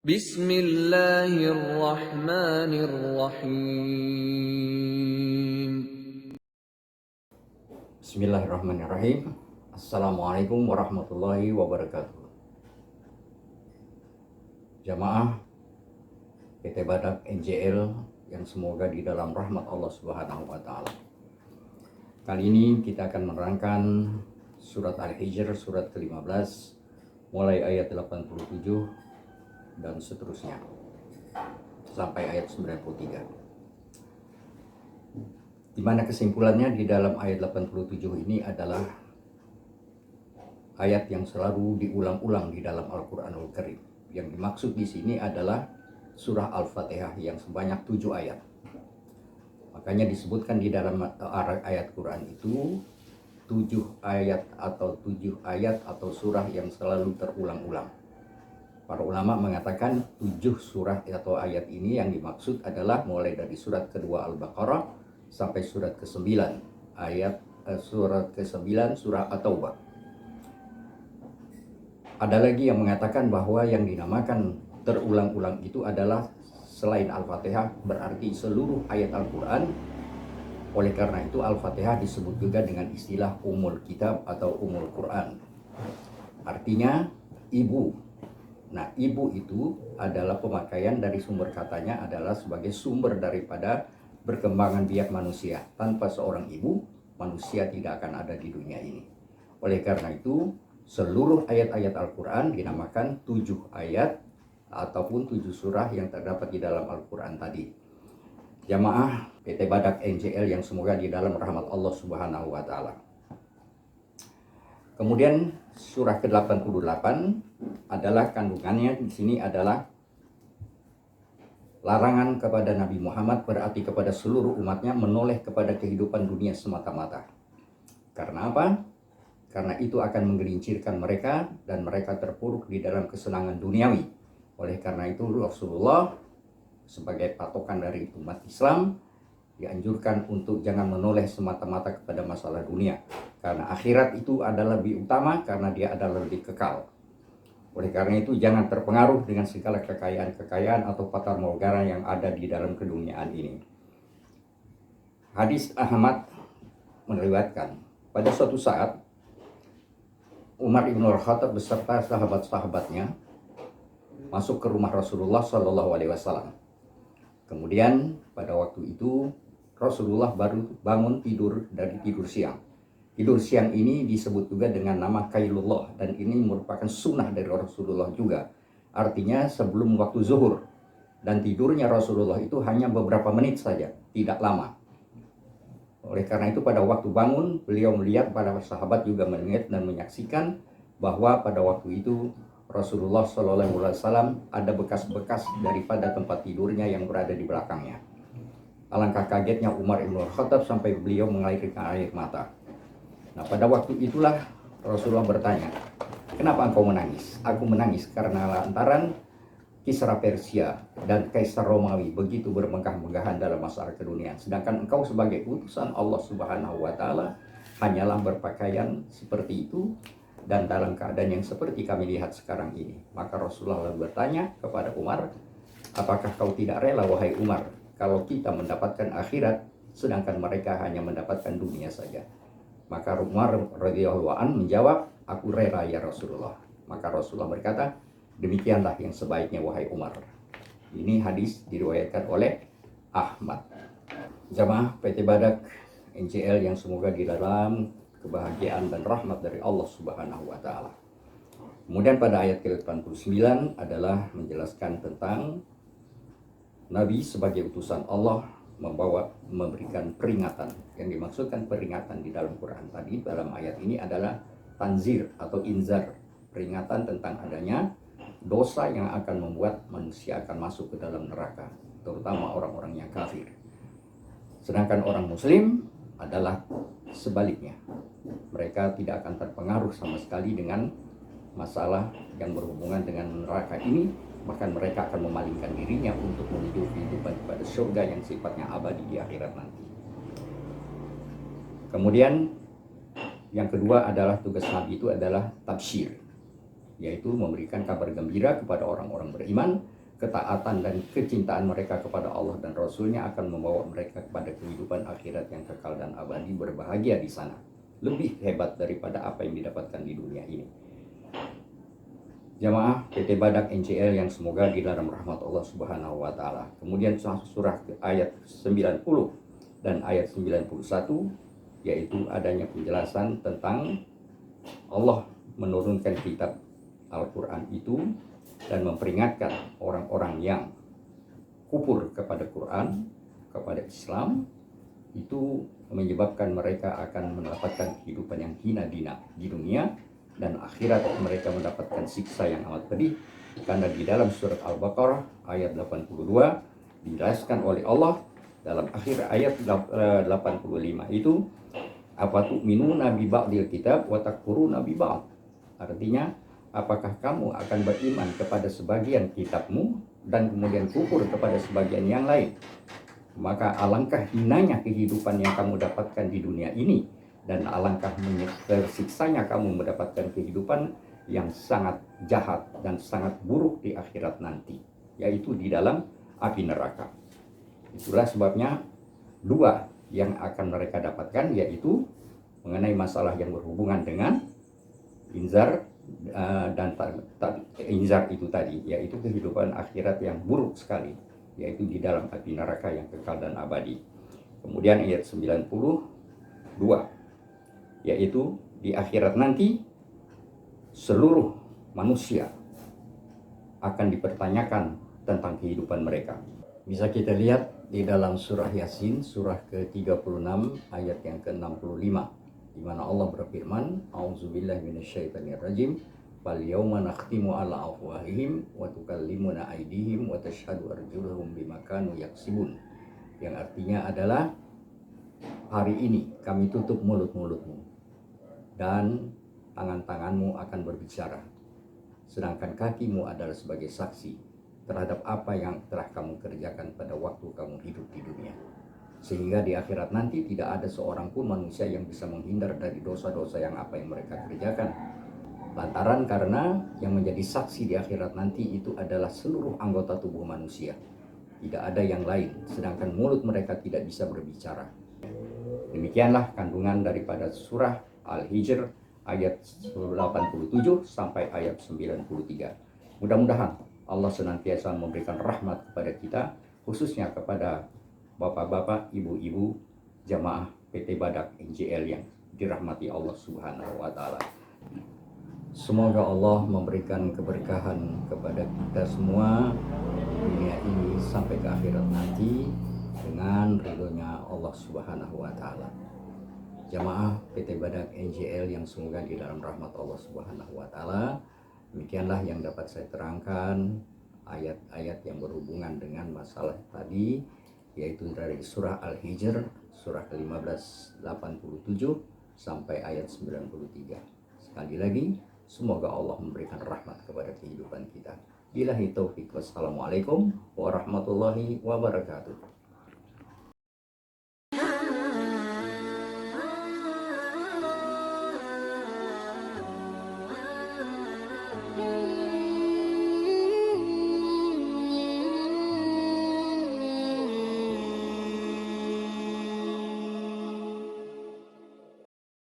Bismillahirrahmanirrahim. Bismillahirrahmanirrahim. Assalamualaikum warahmatullahi wabarakatuh. Jamaah PT Badak NJL yang semoga di dalam rahmat Allah Subhanahu wa taala. Kali ini kita akan menerangkan surat Al-Hijr surat ke-15 mulai ayat 87 dan seterusnya sampai ayat 93. Di mana kesimpulannya di dalam ayat 87 ini adalah ayat yang selalu diulang-ulang di dalam Al-Qur'anul Karim. Yang dimaksud di sini adalah surah Al-Fatihah yang sebanyak 7 ayat. Makanya disebutkan di dalam ayat Quran itu 7 ayat atau surah yang selalu terulang-ulang. Para ulama mengatakan 7 surah atau ayat ini yang dimaksud adalah mulai dari surat kedua Al-Baqarah sampai surat ke-9 surat ke-9 surah At-Taubah. Ada lagi yang mengatakan bahwa yang dinamakan terulang-ulang itu adalah selain Al-Fatihah berarti seluruh ayat Al-Quran. Oleh karena itu Al-Fatihah disebut juga dengan istilah Ummul Kitab atau Ummul Quran. Artinya ibu. Nah, ibu itu adalah pemakaian dari sumber katanya adalah sebagai sumber daripada perkembangan biak manusia. Tanpa seorang ibu, manusia tidak akan ada di dunia ini. Oleh karena itu, seluruh ayat-ayat Al-Quran dinamakan 7 ayat ataupun 7 surah yang terdapat di dalam Al-Quran tadi. Jamaah PT Badak NJL yang semoga di dalam rahmat Allah Subhanahu wa taala. Kemudian surah ke-88 adalah kandungannya di sini adalah larangan kepada Nabi Muhammad, berarti kepada seluruh umatnya menoleh kepada kehidupan dunia semata-mata. Karena apa? Karena itu akan menggelincirkan mereka dan mereka terpuruk di dalam kesenangan duniawi. Oleh karena itu Rasulullah sebagai patokan dari umat Islam dianjurkan untuk jangan menoleh semata-mata kepada masalah dunia. Karena akhirat itu adalah lebih utama karena dia adalah lebih kekal. Oleh karena itu jangan terpengaruh dengan segala kekayaan-kekayaan atau fatar morgana yang ada di dalam keduniaan ini. Hadis Ahmad meriwayatkan pada suatu saat Umar ibn Khattab beserta sahabat-sahabatnya masuk ke rumah Rasulullah Shallallahu Alaihi Wasallam. Kemudian pada waktu itu Rasulullah baru bangun tidur dari tidur siang. Tidur siang ini disebut juga dengan nama Qailullah dan ini merupakan sunnah dari Rasulullah juga. Artinya sebelum waktu zuhur. Dan tidurnya Rasulullah itu hanya beberapa menit saja, tidak lama. Oleh karena itu pada waktu bangun beliau melihat para sahabat juga melihat dan menyaksikan bahwa pada waktu itu Rasulullah SAW ada bekas-bekas daripada tempat tidurnya yang berada di belakangnya. Alangkah kagetnya Umar ibn Khattab sampai beliau mengalirkan air mata. Nah, pada waktu itulah Rasulullah bertanya, "Kenapa engkau menangis?" "Aku menangis karena lantaran Kisra Persia dan Kaisar Romawi begitu bermegah-megahan dalam masalah keduniaan. Sedangkan engkau sebagai utusan Allah Subhanahu wa taala hanyalah berpakaian seperti itu dan dalam keadaan yang seperti kami lihat sekarang ini." Maka Rasulullah lalu bertanya kepada Umar, "Apakah kau tidak rela wahai Umar kalau kita mendapatkan akhirat sedangkan mereka hanya mendapatkan dunia saja?" Maka Umar radhiyallahu anhu menjawab, "Aku rela ya Rasulullah." Maka Rasulullah berkata, "Demikianlah yang sebaiknya wahai Umar." Ini hadis diriwayatkan oleh Ahmad. Jamaah PT Badak NJL yang semoga di dalam kebahagiaan dan rahmat dari Allah Subhanahu wa taala. Kemudian pada ayat ke-89 adalah menjelaskan tentang Nabi sebagai utusan Allah memberikan peringatan. Yang dimaksudkan peringatan di dalam Quran tadi dalam ayat ini adalah tanzir atau inzar, peringatan tentang adanya dosa yang akan membuat manusia akan masuk ke dalam neraka, terutama orang-orang yang kafir. Sedangkan orang muslim adalah sebaliknya. Mereka tidak akan terpengaruh sama sekali dengan masalah yang berhubungan dengan neraka ini, bahkan mereka akan memalingkan dirinya untuk menuju kehidupan kepada surga yang sifatnya abadi di akhirat nanti. Kemudian yang kedua adalah tugas Nabi itu adalah tabsyir. yaitu memberikan kabar gembira kepada orang-orang beriman. Ketaatan dan kecintaan mereka kepada Allah dan Rasul-Nya akan membawa mereka kepada kehidupan akhirat yang kekal dan abadi, berbahagia di sana. Lebih hebat daripada apa yang didapatkan di dunia ini. Jamaah PT Badak NCL yang semoga di dalam rahmat Allah Subhanahu wa taala. Kemudian surah ayat 90 dan ayat 91, yaitu adanya penjelasan tentang Allah menurunkan kitab Al-Quran itu dan memperingatkan orang-orang yang kufur kepada Quran, kepada Islam, itu menyebabkan mereka akan mendapatkan kehidupan yang hina di dunia, dan akhirat mereka mendapatkan siksa yang amat pedih. Karena di dalam surat Al-Baqarah ayat 82 dijelaskan oleh Allah dalam akhir ayat 85 itu, apa tu'minuna bi ba'dil kitab wa takfuruna bi ba'd. Artinya, apakah kamu akan beriman kepada sebagian kitabmu dan kemudian kufur kepada sebagian yang lain? Maka alangkah hinanya kehidupan yang kamu dapatkan di dunia ini, dan alangkah tersiksanya kamu mendapatkan kehidupan yang sangat jahat dan sangat buruk di akhirat nanti, yaitu di dalam api neraka. Itulah sebabnya dua yang akan mereka dapatkan, yaitu mengenai masalah yang berhubungan dengan inzar dan inzar itu tadi, yaitu kehidupan akhirat yang buruk sekali, yaitu di dalam api neraka yang kekal dan abadi. Kemudian ayat 92, yaitu di akhirat nanti seluruh manusia akan dipertanyakan tentang kehidupan mereka. Bisa kita lihat di dalam surah Yasin, surah ke-36 ayat yang ke-65, di mana Allah berfirman, A'udzubillahi minasyaitonirrajim, fal yauma nakhtimu ala afwahihim wa tukallimuna aydihim wa tashhadu arjuluhum bima kanu yaksibun. Yang artinya adalah, hari ini kami tutup mulut-mulutmu dan tangan-tanganmu akan berbicara, sedangkan kakimu adalah sebagai saksi terhadap apa yang telah kamu kerjakan pada waktu kamu hidup di dunia. Sehingga di akhirat nanti tidak ada seorang pun manusia yang bisa menghindar dari dosa-dosa yang apa yang mereka kerjakan. Lantaran karena yang menjadi saksi di akhirat nanti itu adalah seluruh anggota tubuh manusia. Tidak ada yang lain, sedangkan mulut mereka tidak bisa berbicara. Demikianlah kandungan daripada surah Al-Hijr ayat 87 sampai ayat 93. Mudah-mudahan Allah senantiasa memberikan rahmat kepada kita, khususnya kepada bapak-bapak, ibu-ibu, jamaah PT Badak NCL yang dirahmati Allah Subhanahu wa taala. Semoga Allah memberikan keberkahan kepada kita semua dunia ini sampai ke akhirat nanti dengan ridhonya Allah Subhanahu wa taala. Jamaah PT Badak NCL yang semoga di dalam rahmat Allah Subhanahu wa taala, demikianlah yang dapat saya terangkan ayat-ayat yang berhubungan dengan masalah tadi, yaitu dari surah Al-Hijr surah ke-15 87 sampai ayat 93. Sekali lagi, semoga Allah memberikan rahmat kepada kehidupan kita. Billahi taufiq, wassalamualaikum warahmatullahi wabarakatuh.